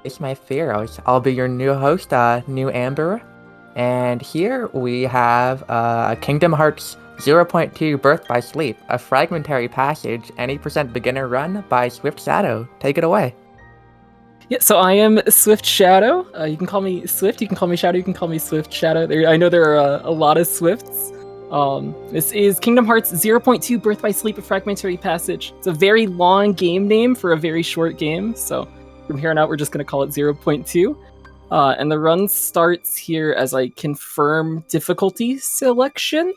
It's My Fearows. I'll be your new host, New Amber. And here we have Kingdom Hearts 0.2 Birth by Sleep, a fragmentary passage, any % beginner run by SwiftShadow. Take it away. Yeah, so I am SwiftShadow. You can call me Swift, you can call me Shadow, you can call me SwiftShadow. I know there are a lot of Swifts. This is Kingdom Hearts 0.2 Birth by Sleep, a fragmentary passage. It's a very long game name for a very short game, so from here on out we're just going to call it 0.2. And the run starts here as I confirm difficulty selection.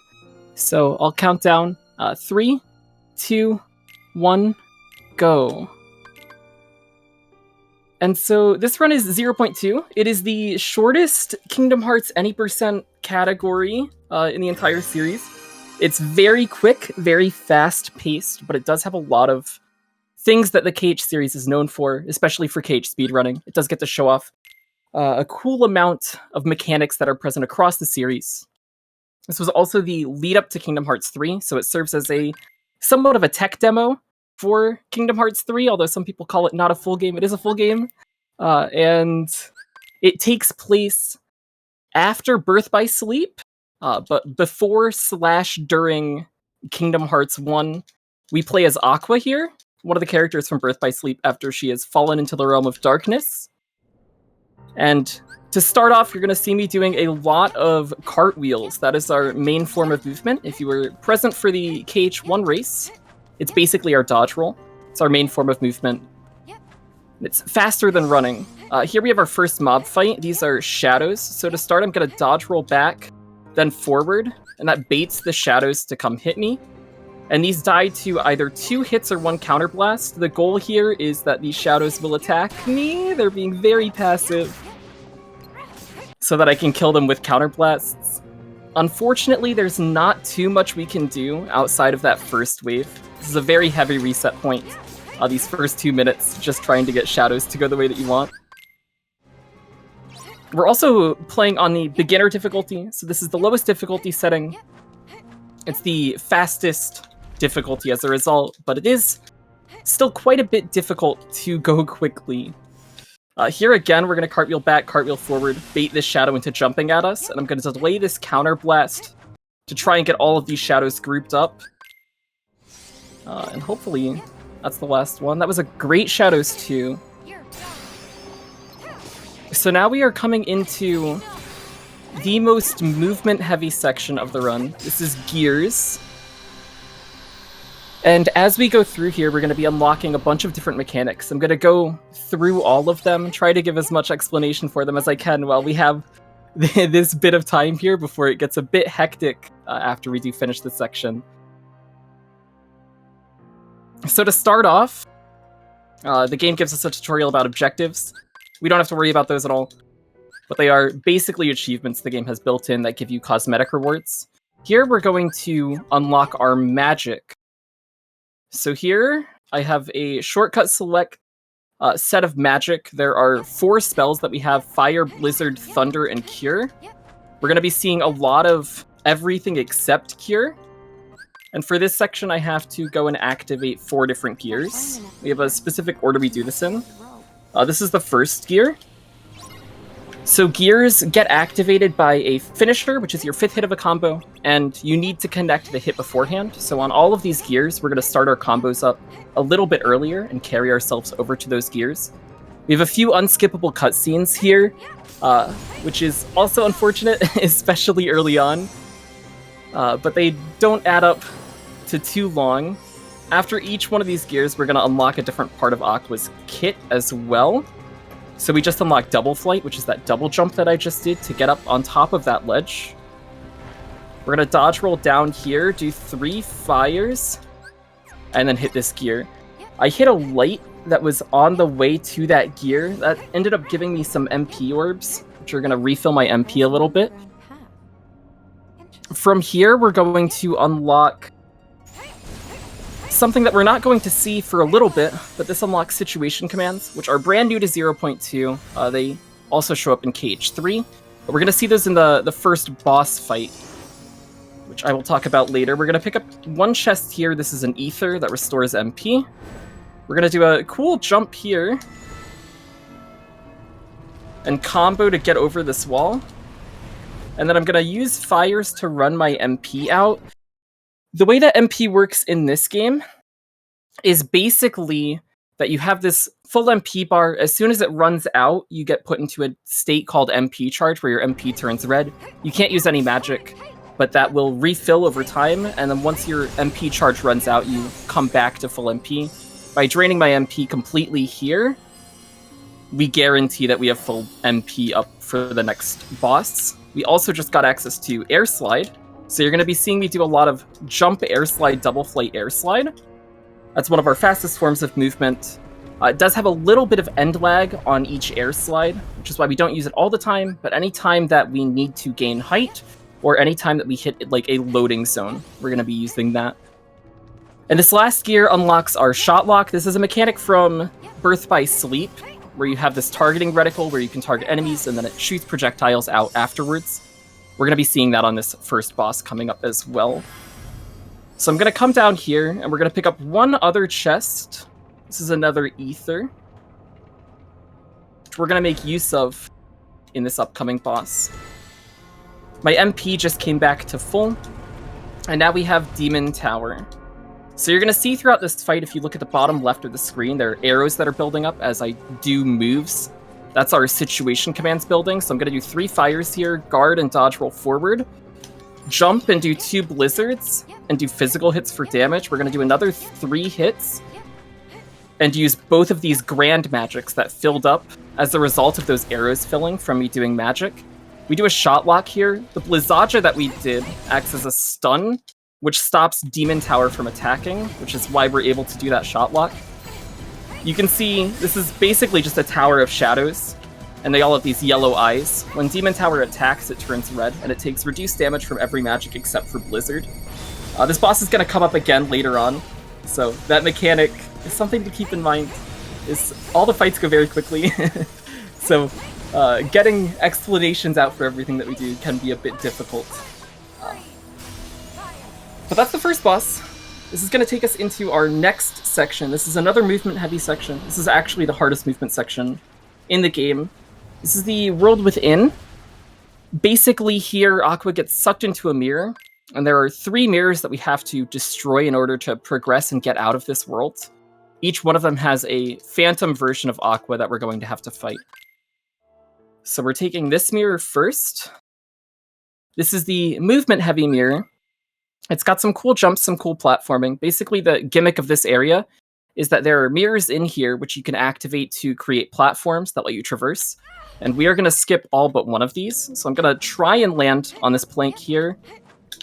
So I'll count down 3, 2, 1, go. And so this run is 0.2. It is the shortest Kingdom Hearts any % category in the entire series. It's very quick, very fast-paced, but it does have a lot of things that the KH series is known for, especially for KH speedrunning. It does get to show off a cool amount of mechanics that are present across the series. This was also the lead-up to Kingdom Hearts 3, so it serves as a somewhat of a tech demo for Kingdom Hearts 3, although some people call it not a full game. It is a full game, and it takes place after Birth by Sleep, but before/during Kingdom Hearts 1. We play as Aqua here, one of the characters from Birth by Sleep after she has fallen into the realm of darkness. And to start off, you're going to see me doing a lot of cartwheels. That is our main form of movement. If you were present for the KH1 race, it's basically our dodge roll. It's our main form of movement. It's faster than running. Here we have our first mob fight. These are shadows. So to start, I'm going to dodge roll back, then forward, and that baits the shadows to come hit me. And these die to either 2 hits or 1 counterblast. The goal here is that these shadows will attack me. They're being very passive, so that I can kill them with counterblasts. Unfortunately, there's not too much we can do outside of that first wave. This is a very heavy reset point. These first 2 minutes, just trying to get shadows to go the way that you want. We're also playing on the beginner difficulty, so this is the lowest difficulty setting. It's the fastest difficulty as a result, but it is still quite a bit difficult to go quickly. Here again, we're going to cartwheel back, cartwheel forward, bait this shadow into jumping at us, and I'm going to delay this counterblast to try and get all of these shadows grouped up. And hopefully, that's the last one. That was a great Shadows 2. So now we are coming into the most movement-heavy section of the run. This is Gears. And as we go through here, we're going to be unlocking a bunch of different mechanics. I'm going to go through all of them, try to give as much explanation for them as I can while we have this bit of time here before it gets a bit hectic after we do finish this section. So to start off, the game gives us a tutorial about objectives. We don't have to worry about those at all, but they are basically achievements the game has built in that give you cosmetic rewards. Here we're going to unlock our magic. So here I have a shortcut select set of magic. There are 4 spells that we have: Fire, Blizzard, Thunder, and Cure. We're going to be seeing a lot of everything except Cure. And for this section, I have to go and activate 4 different gears. We have a specific order we do this in. This is the first gear. So gears get activated by a finisher, which is your 5th hit of a combo, and you need to connect the hit beforehand. So on all of these gears, we're going to start our combos up a little bit earlier and carry ourselves over to those gears. We have a few unskippable cutscenes here, which is also unfortunate, especially early on. But they don't add up to too long. After each one of these gears, we're going to unlock a different part of Aqua's kit as well. So we just unlocked Double Flight, which is that double jump that I just did to get up on top of that ledge. We're going to dodge roll down here, do 3 fires, and then hit this gear. I hit a light that was on the way to that gear. That ended up giving me some MP orbs, which are going to refill my MP a little bit. From here, we're going to unlock something that we're not going to see for a little bit, but this unlocks situation commands, which are brand new to 0.2. They also show up in KH3, but we're going to see those in the first boss fight, which I will talk about later. We're going to pick up 1 chest here. This is an ether that restores MP. We're going to do a cool jump here and combo to get over this wall. And then I'm going to use fires to run my MP out. The way that MP works in this game is basically that you have this full MP bar. As soon as it runs out, you get put into a state called MP charge, where your MP turns red. You can't use any magic, but that will refill over time. And then once your MP charge runs out, you come back to full MP. By draining my MP completely here, we guarantee that we have full MP up for the next boss. We also just got access to air slide, so you're going to be seeing me do a lot of jump, air slide, double flight, air slide. That's one of our fastest forms of movement. It does have a little bit of end lag on each air slide, which is why we don't use it all the time, but anytime that we need to gain height, or anytime that we hit like a loading zone, we're going to be using that. And this last gear unlocks our shot lock. This is a mechanic from Birth by Sleep, where you have this targeting reticle where you can target enemies and then it shoots projectiles out afterwards. We're going to be seeing that on this first boss coming up as well. So I'm going to come down here and we're going to pick up one other chest. This is another ether, which we're going to make use of in this upcoming boss. My MP just came back to full, and now we have Demon Tower. So you're going to see throughout this fight, if you look at the bottom left of the screen, there are arrows that are building up as I do moves. That's our situation commands building. So I'm going to do 3 fires here, guard and dodge roll forward, jump and do 2 blizzards, and do physical hits for damage. We're going to do another 3 hits, and use both of these grand magics that filled up as a result of those arrows filling from me doing magic. We do a shot lock here. The Blizzaja that we did acts as a stun, which stops Demon Tower from attacking, which is why we're able to do that shot lock. You can see this is basically just a tower of shadows, and they all have these yellow eyes. When Demon Tower attacks, it turns red, and it takes reduced damage from every magic except for Blizzard. This boss is going to come up again later on, so that mechanic is something to keep in mind. All the fights go very quickly, so getting explanations out for everything that we do can be a bit difficult. But that's the first boss. This is going to take us into our next section. This is another movement-heavy section. This is actually the hardest movement section in the game. This is the World Within. Basically here, Aqua gets sucked into a mirror, and there are 3 mirrors that we have to destroy in order to progress and get out of this world. Each one of them has a phantom version of Aqua that we're going to have to fight. So we're taking this mirror first. This is the movement-heavy mirror. It's got some cool jumps, some cool platforming. Basically, the gimmick of this area is that there are mirrors in here which you can activate to create platforms that let you traverse. And we are going to skip all but one of these. So I'm going to try and land on this plank here,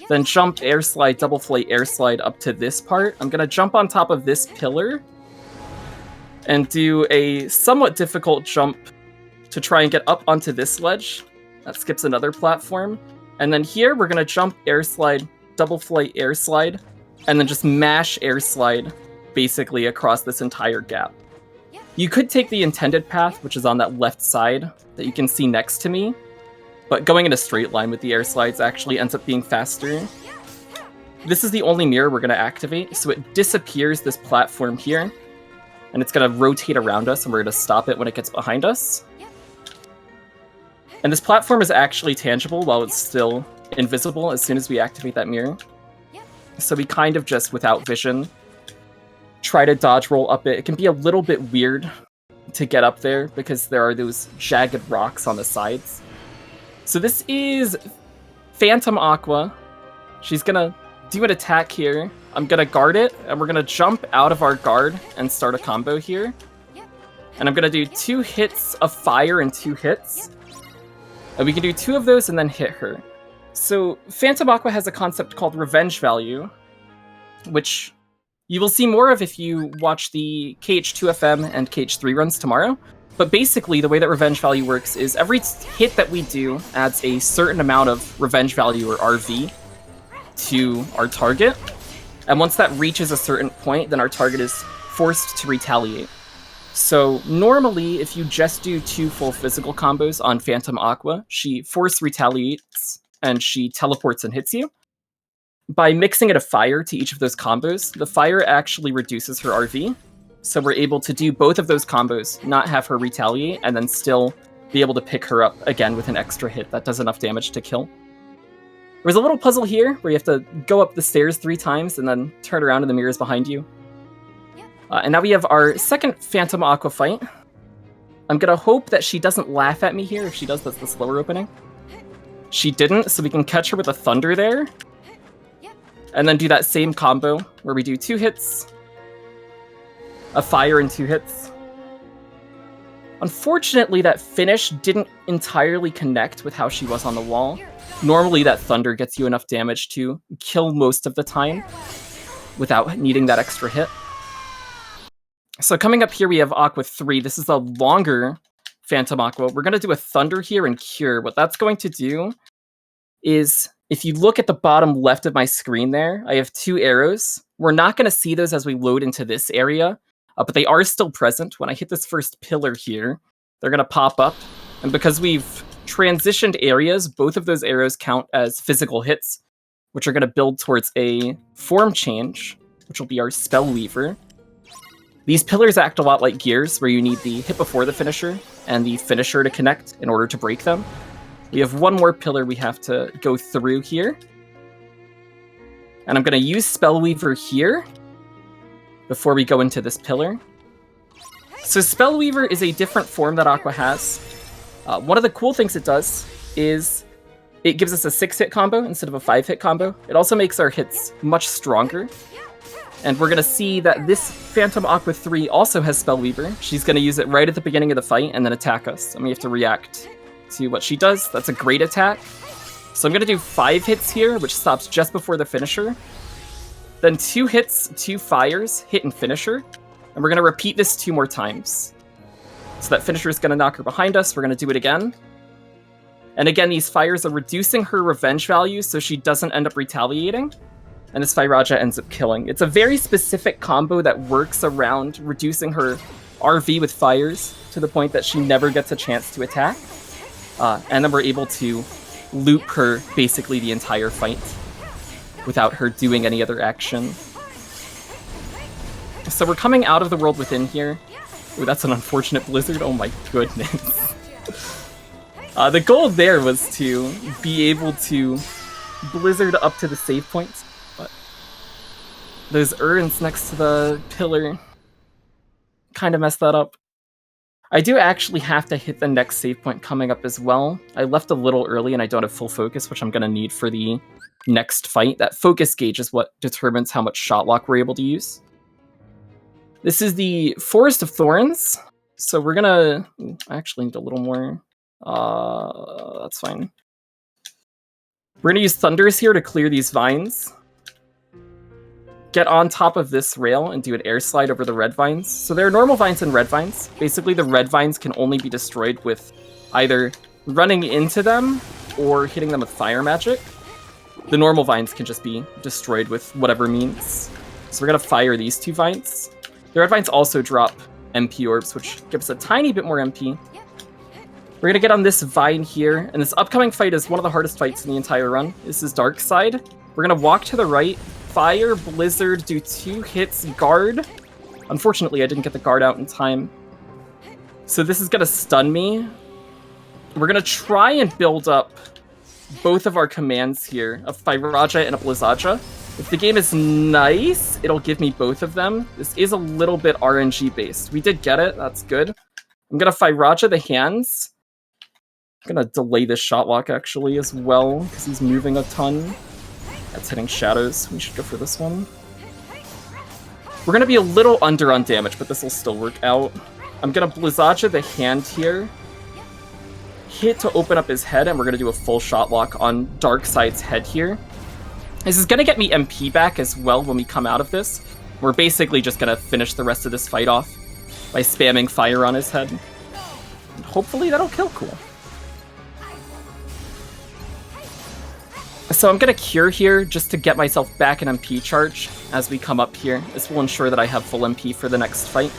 then jump, air slide, double flight, air slide up to this part. I'm going to jump on top of this pillar and do a somewhat difficult jump to try and get up onto this ledge. That skips another platform. And then here, we're going to jump, air slide, double flight, air slide, and then just mash air slide basically across this entire gap. You could take the intended path, which is on that left side that you can see next to me, but going in a straight line with the air slides actually ends up being faster. This is the only mirror we're going to activate, so it disappears this platform here, and it's going to rotate around us, and we're going to stop it when it gets behind us. And this platform is actually tangible while it's still invisible as soon as we activate that mirror. So we kind of just, without vision, try to dodge roll up it. It can be a little bit weird to get up there because there are those jagged rocks on the sides. So this is Phantom Aqua. She's gonna do an attack here. I'm gonna guard it, and we're gonna jump out of our guard and start a combo here. And I'm gonna do 2 hits of fire and 2 hits. And we can do 2 of those and then hit her. So Phantom Aqua has a concept called revenge value, which you will see more of if you watch the KH2FM and KH3 runs tomorrow. But basically, the way that revenge value works is every hit that we do adds a certain amount of revenge value, or RV, to our target. And once that reaches a certain point, then our target is forced to retaliate. So normally, if you just do 2 full physical combos on Phantom Aqua, she force retaliates, and she teleports and hits you. By mixing in a fire to each of those combos, the fire actually reduces her RV. So we're able to do both of those combos, not have her retaliate, and then still be able to pick her up again with an extra hit that does enough damage to kill. There's a little puzzle here where you have to go up the stairs 3 times and then turn around and the mirror's behind you. And now we have our second Phantom Aqua fight. I'm gonna hope that she doesn't laugh at me here. If she does, that's the slower opening. She didn't, so we can catch her with a Thunder there. And then do that same combo where we do 2 hits, a Fire and 2 hits. Unfortunately, that finish didn't entirely connect with how she was on the wall. Normally, that Thunder gets you enough damage to kill most of the time without needing that extra hit. So coming up here, we have Aqua 3. This is a longer Phantom Aqua. We're going to do a Thunder here and Cure. What that's going to do is, if you look at the bottom left of my screen there, I have 2 arrows. We're not going to see those as we load into this area, but they are still present. When I hit this first pillar here, they're going to pop up. And because we've transitioned areas, both of those arrows count as physical hits, which are going to build towards a form change, which will be our Spell Weaver. These pillars act a lot like gears, where you need the hit before the finisher and the finisher to connect in order to break them. We have one more pillar we have to go through here. And I'm going to use Spell Weaver here before we go into this pillar. So Spell Weaver is a different form that Aqua has. One of the cool things it does is it gives us a 6-hit combo instead of a 5-hit combo. It also makes our hits much stronger. And we're going to see that this Phantom Aqua 3 also has Spell Weaver. She's going to use it right at the beginning of the fight and then attack us. And we have to react to what she does. That's a great attack. So I'm going to do 5 hits here, which stops just before the finisher. Then 2 hits, 2 fires, hit and finisher. And we're going to repeat this 2 more times. So that finisher is going to knock her behind us. We're going to do it again. And again, these fires are reducing her revenge value so she doesn't end up retaliating. And this Firaja ends up killing. It's a very specific combo that works around reducing her RV with fires to the point that she never gets a chance to attack. And then we're able to loop her basically the entire fight without her doing any other action. So we're coming out of the world within here. Ooh, that's an unfortunate blizzard. Oh my goodness. The goal there was to be able to blizzard up to the save points. But those urns next to the pillar kind of messed that up. I do actually have to hit the next save point coming up as well. I left a little early and I don't have full focus, which I'm going to need for the next fight. That focus gauge is what determines how much shot lock we're able to use. This is the Forest of Thorns. So we're gonna... I actually need a little more. That's fine. We're gonna use Thunders here to clear these vines. Get on top of this rail and do an air slide over the red vines. So there are normal vines and red vines. Basically, the red vines can only be destroyed with either running into them or hitting them with fire magic. The normal vines can just be destroyed with whatever means. So we're gonna fire these 2 vines. The red vines also drop MP orbs, which gives a tiny bit more MP. We're gonna get on this vine here, and this upcoming fight is one of the hardest fights in the entire run. This is Dark Side. We're gonna walk to the right, fire, blizzard, do 2 hits, guard. Unfortunately, I didn't get the guard out in time. So this is gonna stun me. We're gonna try and build up both of our commands here, a Firaja and a Blizzaja. If the game is nice, it'll give me both of them. This is a little bit RNG based. We did get it, that's good. I'm gonna Firaja the hands. I'm gonna delay this shot lock actually as well, because he's moving a ton. That's hitting shadows. We should go for this one. We're gonna be a little under on damage, but this will still work out. I'm gonna Blizzaja the hand here. Hit to open up his head, and we're gonna do a full shot lock on Darkside's head here. This is gonna get me MP back as well when we come out of this. We're basically just gonna finish the rest of this fight off by spamming fire on his head. And hopefully that'll kill cool. So I'm gonna cure here just to get myself back an MP charge as we come up here. This will ensure that I have full MP for the next fight.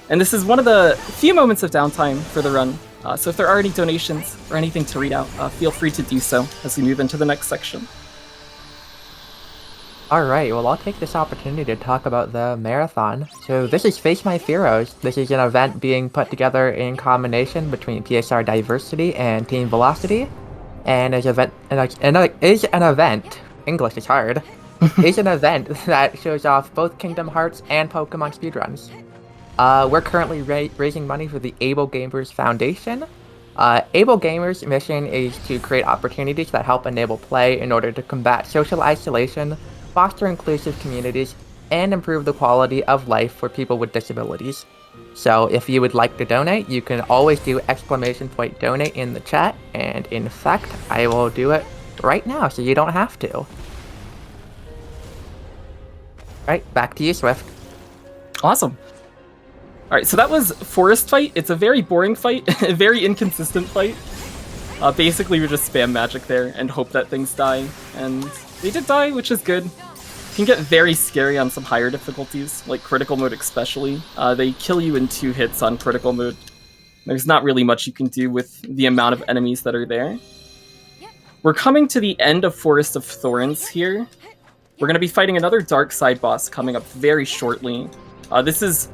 And this is one of the few moments of downtime for the run. So if there are any donations or anything to read out, feel free to do so as we move into the next section. Alright, well I'll take this opportunity to talk about the marathon. So this is Face My Fearows. This is an event being put together in combination between PSR Diversity and Team Velocity. And is an event, English is hard, is an event that shows off both Kingdom Hearts and Pokemon speedruns. We're currently raising money for the Able Gamers Foundation. Able Gamers' mission is to create opportunities that help enable play in order to combat social isolation, foster inclusive communities, and improve the quality of life for people with disabilities. So if you would like to donate, you can always do !donate in the chat, and in fact, I will do it right now so you don't have to. Alright, back to you, Swift. Awesome. Alright, so that was Forest Fight. It's a very boring fight, a very inconsistent fight. Basically, we just spam magic there and hope that things die. And they did die, which is good. Can get very scary on some higher difficulties, like critical mode especially. They kill you in 2 hits on critical mode. There's not really much you can do with the amount of enemies that are there. We're coming to the end of Forest of Thorns here. We're going to be fighting another Dark Side boss coming up very shortly. This is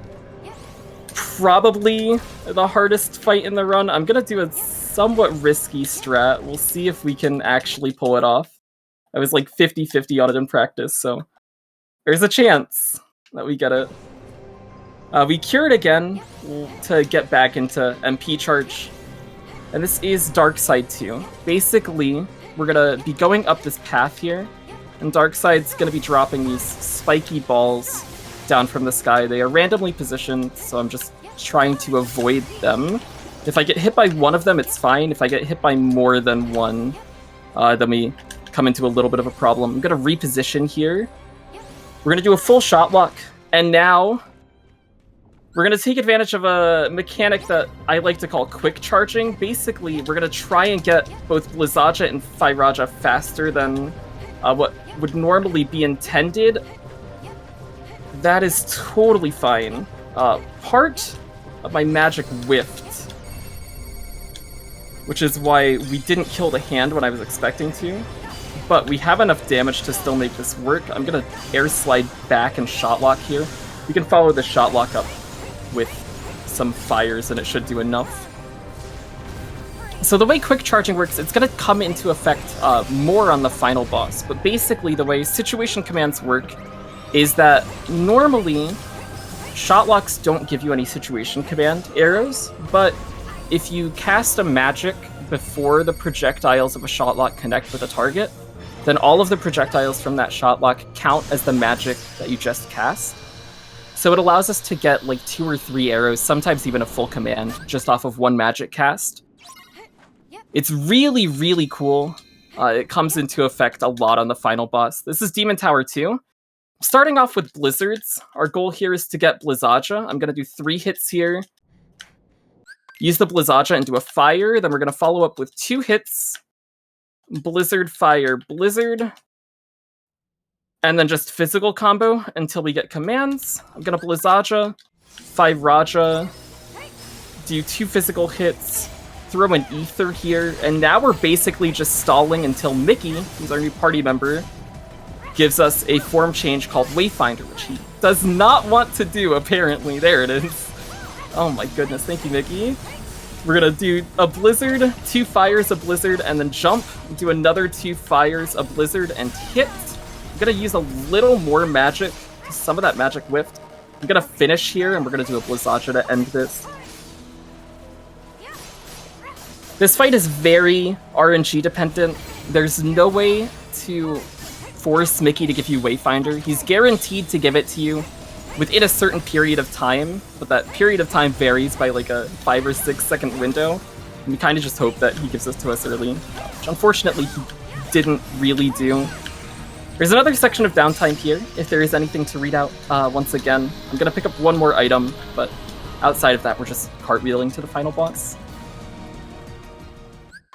probably the hardest fight in the run. I'm going to do a somewhat risky strat. We'll see if we can actually pull it off. I was like 50-50 on it in practice, so there's a chance that we get it. We cure it again to get back into MP charge. And this is Dark Side 2. Basically, we're going to be going up this path here, and Dark Side's going to be dropping these spiky balls down from the sky. They are randomly positioned, so I'm just trying to avoid them. If I get hit by one of them, it's fine. If I get hit by more than one, then we come into a little bit of a problem. I'm going to reposition here. We're going to do a full shot lock, and now we're going to take advantage of a mechanic that I like to call quick charging. Basically, we're going to try and get both Blizzaja and Firaja faster than what would normally be intended. That is totally fine. Part of my magic whiffed, which is why we didn't kill the hand when I was expecting to. But we have enough damage to still make this work. I'm going to air slide back and shot lock here. You can follow the shot lock up with some fires and it should do enough. So the way quick charging works, it's going to come into effect more on the final boss. But basically the way situation commands work is that normally shot locks don't give you any situation command arrows, but if you cast a magic before the projectiles of a shot lock connect with a target, then all of the projectiles from that shot lock count as the magic that you just cast. So it allows us to get like 2 or 3 arrows, sometimes even a full command, just off of one magic cast. It's really, really cool. It comes into effect a lot on the final boss. This is Demon Tower 2. Starting off with Blizzards, our goal here is to get Blizzaja. I'm going to do 3 hits here. Use the Blizzaja and do a fire, then we're going to follow up with 2 hits. Blizzard, fire, blizzard. And then just physical combo until we get commands. I'm going to Blizzaja, Firaja, do 2 physical hits, throw an ether here, and now we're basically just stalling until Mickey, who's our new party member, gives us a form change called Wayfinder, which he does not want to do, apparently. There it is. Oh my goodness, thank you, Mickey. We're gonna do a blizzard, 2 fires, a blizzard, and then jump, do another 2 fires, a blizzard, and hit. I'm gonna use a little more magic, some of that magic whiffed. I'm gonna finish here, and we're gonna do a Blizzaja to end this. This fight is very RNG dependent. There's no way to force Mickey to give you Wayfinder. He's guaranteed to give it to you within a certain period of time, but that period of time varies by like a 5 or 6 second window. And we kind of just hope that he gives this to us early, which unfortunately he didn't really do. There's another section of downtime here, if there is anything to read out. Once again, I'm going to pick up one more item, but outside of that, we're just cartwheeling to the final boss.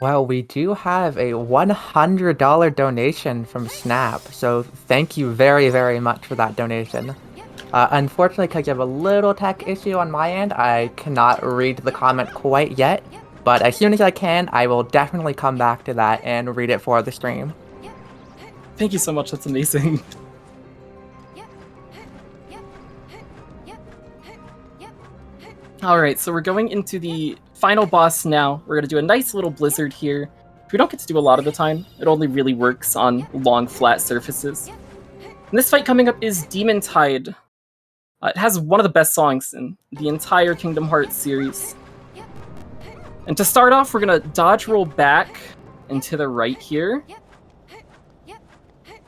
Well, we do have a $100 donation from Snap, so thank you very, very much for that donation. Unfortunately, because of a little tech issue on my end, I cannot read the comment quite yet, but as soon as I can, I will definitely come back to that and read it for the stream. Thank you so much, that's amazing. Alright, so we're going into the final boss now. We're going to do a nice little blizzard here. We don't get to do a lot of the time. It only really works on long, flat surfaces. And this fight coming up is Demon Tide. It has one of the best songs in the entire Kingdom Hearts series. And to start off, we're going to dodge roll back and to the right here.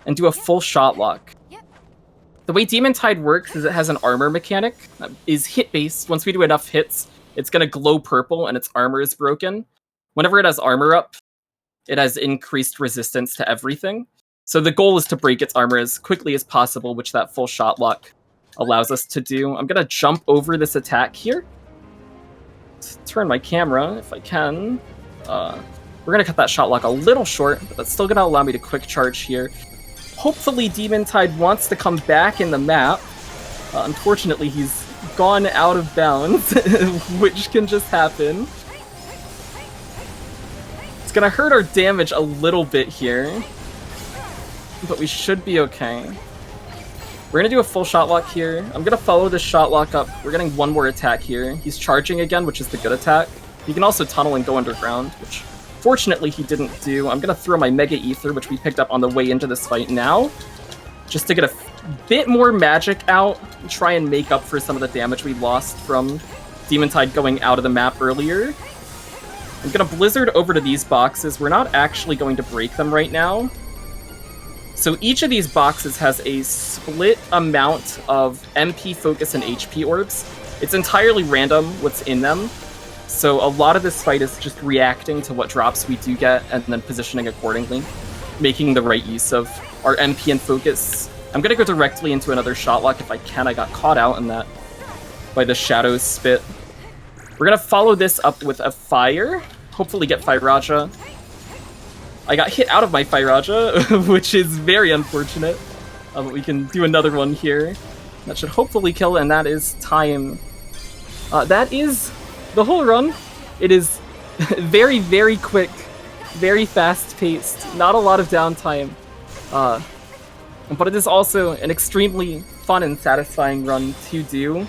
And do a full shot lock. The way Demon Tide works is it has an armor mechanic that is hit-based. Once we do enough hits, it's going to glow purple and its armor is broken. Whenever it has armor up, it has increased resistance to everything. So the goal is to break its armor as quickly as possible, which that full shot lock allows us to do. I'm going to jump over this attack here. Let's turn my camera if I can. We're going to cut that shot lock a little short, but that's still going to allow me to quick charge here. Hopefully Demon Tide wants to come back in the map. Unfortunately, he's gone out of bounds, which can just happen. It's gonna hurt our damage a little bit here, but we should be okay. We're gonna do a full shot lock here. I'm gonna follow this shot lock up. We're getting one more attack here. He's charging again, which is the good attack. He can also tunnel and go underground, which fortunately he didn't do. I'm gonna throw my Mega Ether, which we picked up on the way into this fight now, just to get a bit more magic out and try and make up for some of the damage we lost from Demon Tide going out of the map earlier. I'm gonna Blizzard over to these boxes. We're not actually going to break them right now. So each of these boxes has a split amount of MP, focus, and HP orbs. It's entirely random what's in them. So a lot of this fight is just reacting to what drops we do get and then positioning accordingly, making the right use of our MP and focus. I'm gonna go directly into another shot lock if I can. I got caught out in that by the Shadow's spit. We're gonna follow this up with a fire, hopefully get Firaja. I got hit out of my Firaja, which is very unfortunate, but we can do another one here. That should hopefully kill, and that is time. That is the whole run. It is very, very quick, very fast-paced, not a lot of downtime. But it is also an extremely fun and satisfying run to do.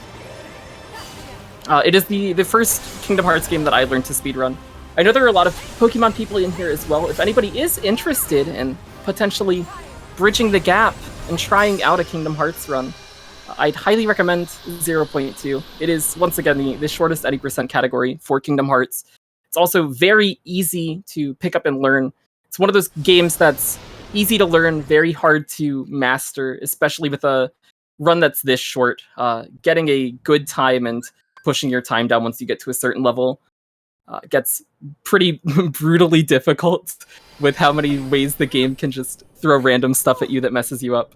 It is the first Kingdom Hearts game that I learned to speedrun. I know there are a lot of Pokemon people in here as well. If anybody is interested in potentially bridging the gap and trying out a Kingdom Hearts run, I'd highly recommend 0.2. It is, once again, the shortest 80% category for Kingdom Hearts. It's also very easy to pick up and learn. It's one of those games that's easy to learn, very hard to master, especially with a run that's this short. Getting a good time and pushing your time down once you get to a certain level gets pretty brutally difficult with how many ways the game can just throw random stuff at you that messes you up.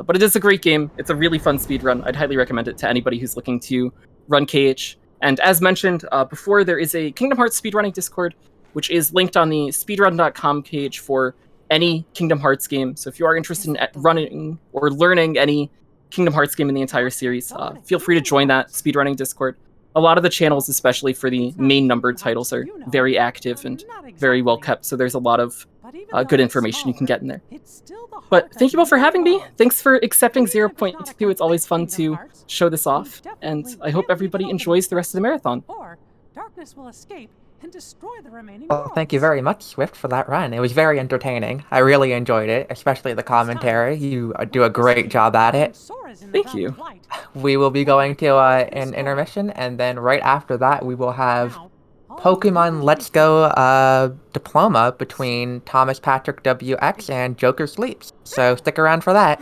But it is a great game. It's a really fun speedrun. I'd highly recommend it to anybody who's looking to run KH. And as mentioned before, there is a Kingdom Hearts speedrunning Discord, which is linked on the speedrun.com page for any Kingdom Hearts game. So if you are interested in running or learning any Kingdom Hearts game in the entire series, feel free to join that speedrunning Discord. A lot of the channels, especially for the main numbered titles, are very active and very well kept, so there's a lot of good information you can get in there. But thank you all for having me. Thanks for accepting 0.2. It's always fun to show this off, and I hope everybody enjoys the rest of the marathon. Darkness will escape and destroy the remaining Well, thank you very much, Swift, for that run. It was very entertaining. I really enjoyed it, especially the commentary. You do a great job at it. Thank you. We will be going to an intermission, and then right after that, we will have Pokemon Let's Go Diploma between Thomas Patrick WX and Joker Sleeps. So stick around for that.